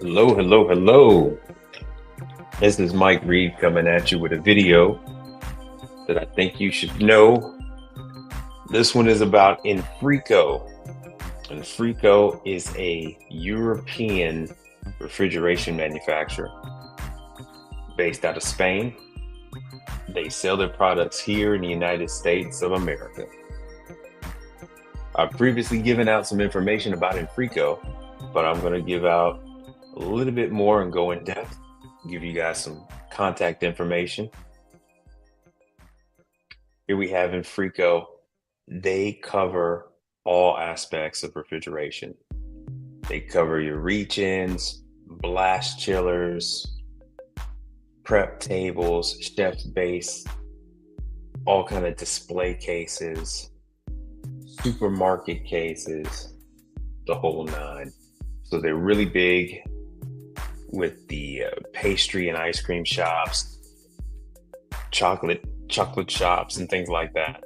Hello, hello, hello. This is Mike Reed coming at you with a video that I think you should know. This one is about Infrico. Infrico is a European refrigeration manufacturer based out of Spain. They sell their products here in the United States of America. I've previously given out some information about Infrico, but I'm going to give out a little bit more and go in depth, give you guys some contact information. Here we have Infrico. They cover all aspects of refrigeration. They cover your reach-ins, blast chillers, prep tables, chef's base, all kind of display cases, supermarket cases, the whole nine. So they're really big with the pastry and ice cream shops, chocolate shops, and things like that.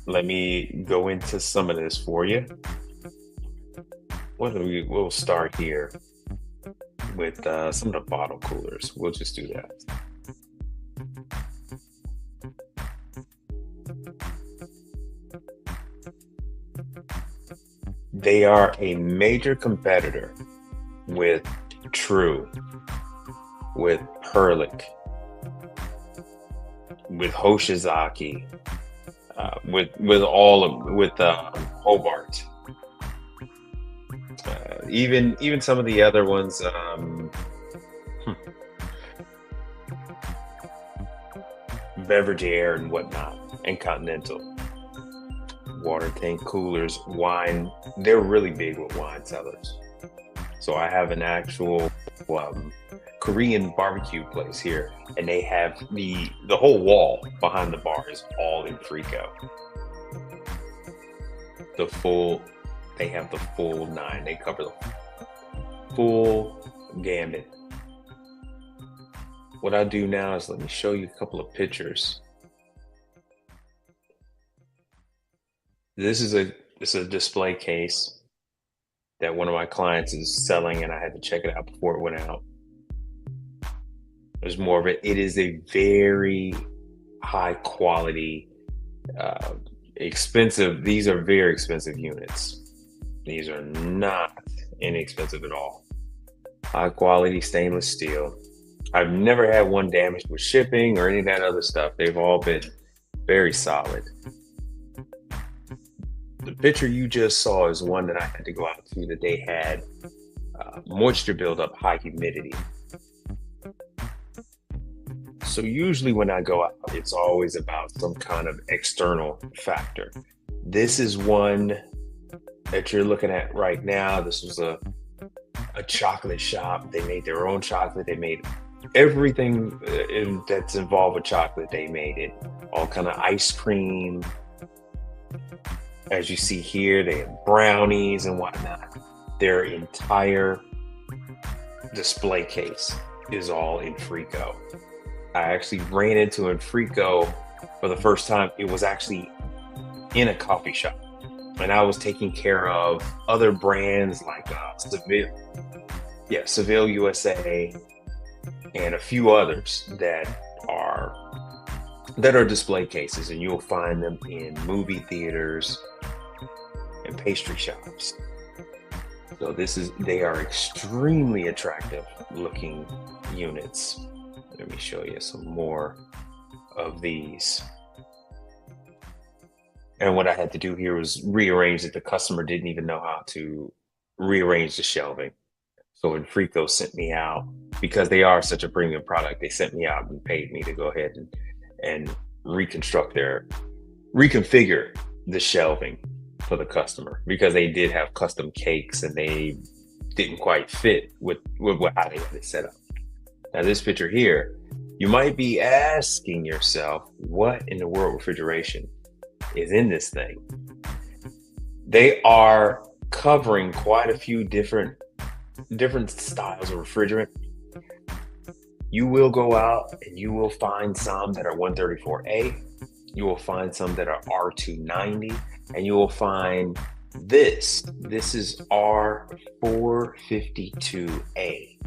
Let me go into some of this for you. We'll start here with some of the bottle coolers. We'll just do that. They are a major competitor with True, with Perlick, with Hoshizaki, with Hobart, even some of the other ones. Beverage Air and whatnot, and Continental. Water tank coolers, wine. They're really big with wine cellars. So I have an actual Korean barbecue place here, and they have the whole wall behind the bar is all Infrico. They have the full nine. They cover the full gambit. What I do now is let me show you a couple of pictures. This is a display case that one of my clients is selling, and I had to check it out before it went out. There's more of it. It is a very high quality, expensive. These are very expensive units. These are not inexpensive at all. High quality stainless steel. I've never had one damaged with shipping or any of that other stuff. They've all been very solid. The picture you just saw is one that I had to go out to that they had moisture buildup, high humidity. So usually when I go out, it's always about some kind of external factor. This is one that you're looking at right now. This was a chocolate shop. They made their own chocolate. They made everything that's involved with chocolate. They made it. All kind of ice cream. As you see here, they have brownies and whatnot. Their entire display case is all Infrico. I actually ran into Infrico for the first time. It was actually in a coffee shop, and I was taking care of other brands like Seville USA, and a few others that are display cases, and you'll find them in movie theaters and pastry shops. So they are extremely attractive looking units. Let me show you some more of these. And what I had to do here was rearrange it. The customer didn't even know how to rearrange the shelving. So Infrico sent me out, because they are such a premium product, they sent me out and paid me to go ahead and reconfigure the shelving for the customer, because they did have custom cakes and they didn't quite fit with how they had it set up. Now this picture here, you might be asking yourself, what in the world refrigeration is in this thing? They are covering quite a few different styles of refrigerant. You will go out and you will find some that are 134A. You will find some that are R290, and you will find This is R452A.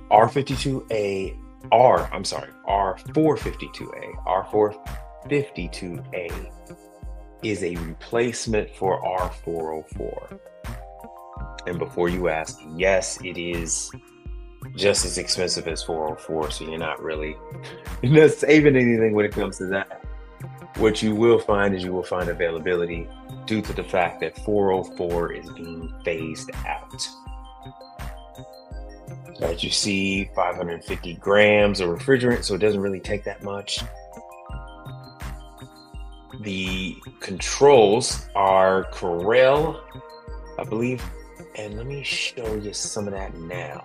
R52A, I'm sorry, R452A. R452A is a replacement for R404. And before you ask, yes, it is just as expensive as 404, so you're not saving anything when it comes to that. What you will find is you will find availability due to the fact that 404 is being phased out. As you see, 550 grams of refrigerant, so it doesn't really take that much. The controls are Corel, I believe, and let me show you some of that now.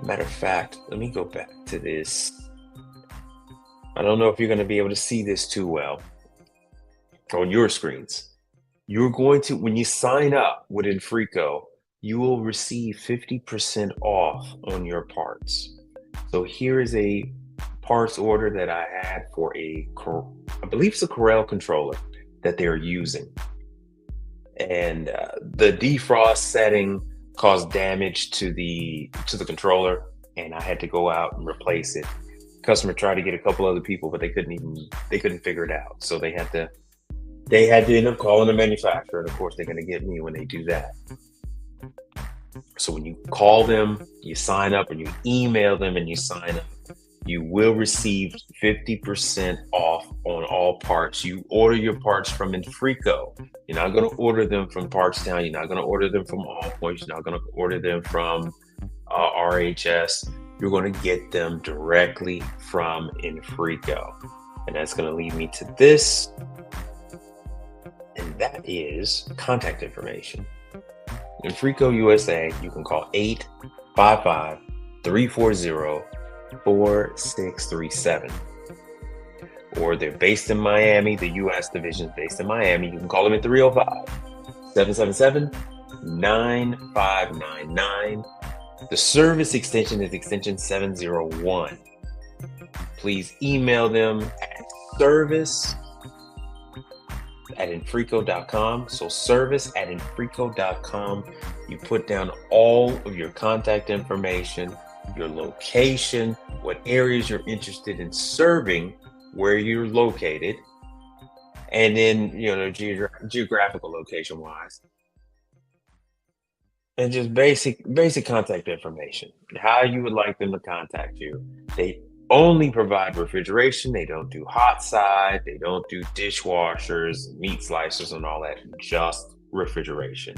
Matter of fact, let me go back to this. I don't know if you're going to be able to see this too well on your screens. You're going to, when you sign up with Infrico, you will receive 50% off on your parts. So here is a parts order that I had for I believe it's a Corel controller that they're using. And the defrost setting caused damage to the controller, and I had to go out and replace it. Customer tried to get a couple other people, but they couldn't figure it out. So they had to end up calling the manufacturer, and of course they're going to get me when they do that. So when you call them, you sign up, and you email them and you sign up, you will receive 50% off on all parts. You order your parts from Infrico. You're not going to order them from Parts Town. You're not going to order them from Allpoint. You're not going to order them from RHS. You're going to get them directly from Infrico. And that's going to lead me to this. And that is contact information. Infrico USA, you can call 855-340-4637. Or they're based in Miami, the US division is based in Miami. You can call them at 305-777-9599. The service extension is extension 701. Please email them at service@infrico.com. So service@infrico.com. You put down all of your contact information, your location, what areas you're interested in serving, where you're located, and then, geographical location wise, and just basic contact information, how you would like them to contact you. They only provide refrigeration. They don't do hot side. They don't do dishwashers, meat slicers, and all that, just refrigeration.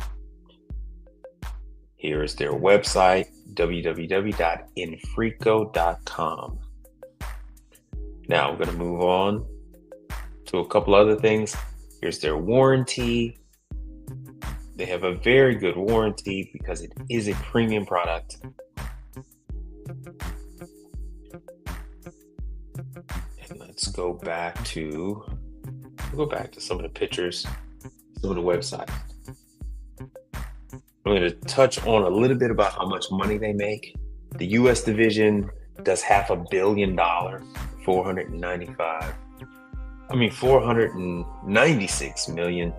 Here is their website, www.infrico.com. Now we're going to move on to a couple other things. Here's their warranty. They have a very good warranty because it is a premium product. And let's go back to some of the pictures, some of the websites. I'm going to touch on a little bit about how much money they make. The US division does $500 million, 496 million.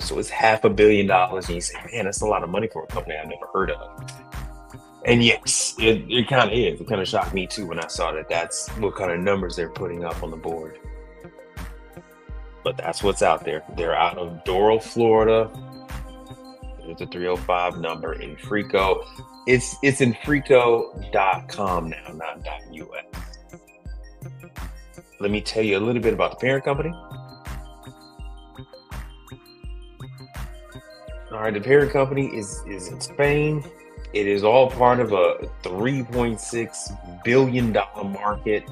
So it's $500 million, and you say, man, that's a lot of money for a company I've never heard of. And yes, it kind of is. It kind of shocked me too when I saw that that's what kind of numbers they're putting up on the board. But that's what's out there. They're out of Doral, Florida. There's a 305 number. Infrico. It's Infrico.com now, not .us. Let me tell you a little bit about the parent company. All right, the parent company is in Spain. It is all part of a $3.6 billion market.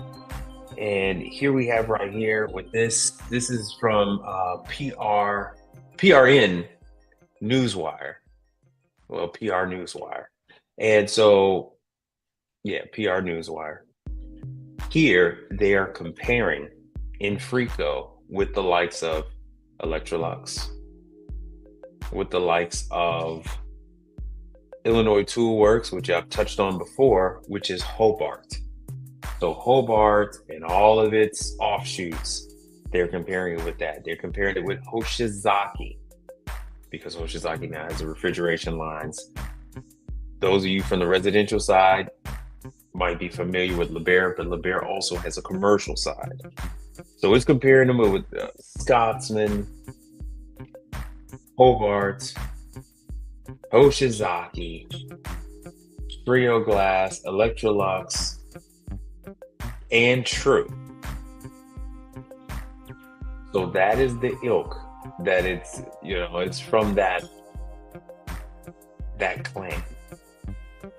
And here we have right here with this is from PRN Newswire. Well, PR Newswire. And so, yeah, PR Newswire. Here, they are comparing Infrico with the likes of Electrolux, with the likes of Illinois Tool Works, which I've touched on before, which is Hobart. So Hobart and all of its offshoots They're comparing it with that. They're comparing it with Hoshizaki, because Hoshizaki now has the refrigeration lines. Those of you from the residential side might be familiar with LeBaire, but LeBaire also has a commercial side. So it's comparing them with Scotsman, Hobart, Hoshizaki, Trio Glass, Electrolux, and True. So that is the ilk that it's from that clan.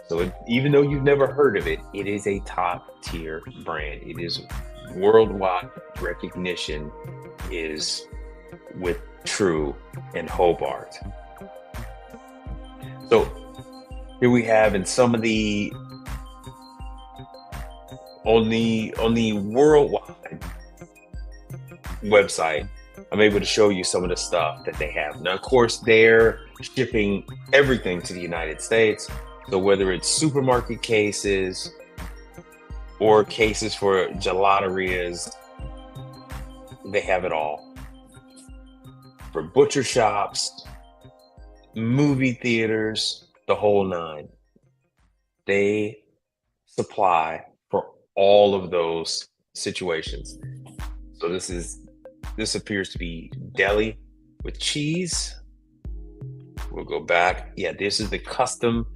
So even though you've never heard of it, it is a top tier brand. It is worldwide recognition is with True and Hobart. So here we have in some of the on the worldwide website, I'm able to show you some of the stuff that they have. Now, of course, they're shipping everything to the United States. So whether it's supermarket cases or cases for gelaterias, they have it all. For butcher shops, movie theaters, the whole nine. They supply for all of those situations. So this appears to be deli with cheese. We'll go back. Yeah, this is the custom.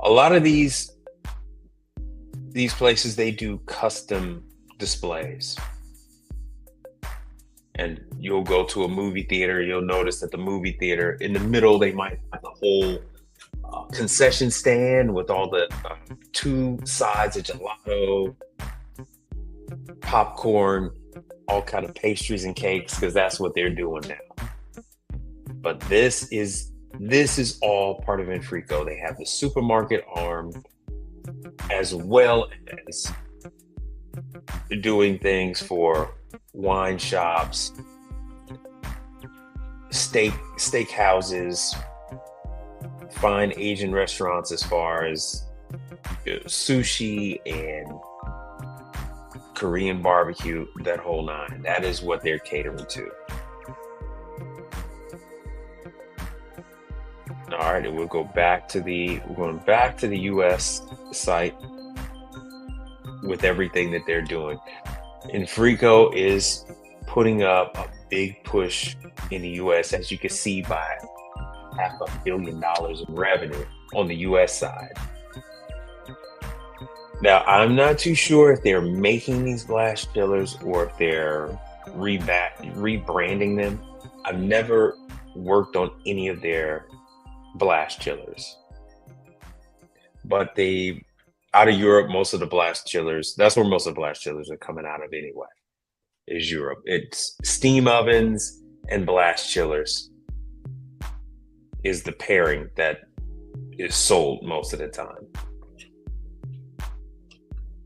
A lot of these places, they do custom displays. And you'll go to a movie theater, you'll notice that the movie theater, in the middle, they might have the whole concession stand with all the two sides of gelato, popcorn, all kind of pastries and cakes, because that's what they're doing now. But this is all part of Infrico. They have the supermarket arm, as well as doing things for wine shops, steak houses, fine Asian restaurants, as far as sushi and Korean barbecue, that whole nine. That is what they're catering to. All right, and we're going back to the US site with everything that they're doing. Infrico is putting up a big push in the US, as you can see, by $500 million in revenue on the US side. Now, I'm not too sure if they're making these blast chillers or if they're rebranding them. I've never worked on any of their blast chillers, but out of Europe, most of the blast chillers, that's where most of the blast chillers are coming out of anyway, is Europe. It's steam ovens and blast chillers is the pairing that is sold most of the time.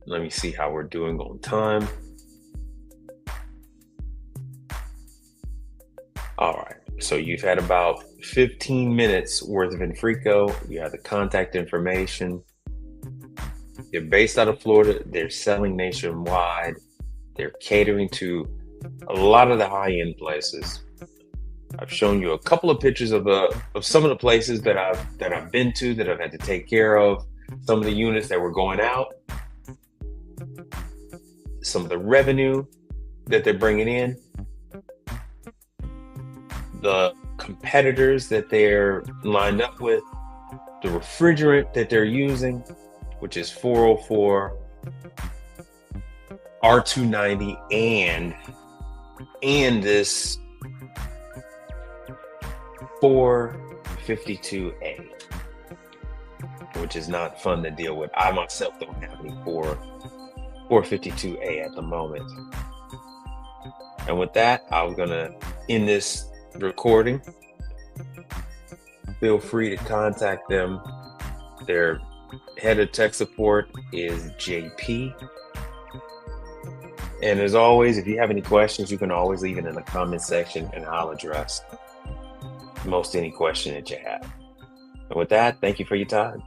Let me see how we're doing on time. All right, so you've had about 15 minutes worth of Infrico. You have the contact information. They're based out of Florida. They're selling nationwide. They're catering to a lot of the high-end places. I've shown you a couple of pictures of some of the places that I've been to, that I've had to take care of. Some of the units that were going out. Some of the revenue that they're bringing in. The competitors that they're lined up with. The refrigerant that they're using, which is 404, R290, and this 452A, which is not fun to deal with. I myself don't have any 452A at the moment. And with that, I'm gonna end this recording. Feel free to contact them. Their head of tech support is JP. And as always, if you have any questions, you can always leave it in the comment section and I'll address most any question that you have. And with that, thank you for your time.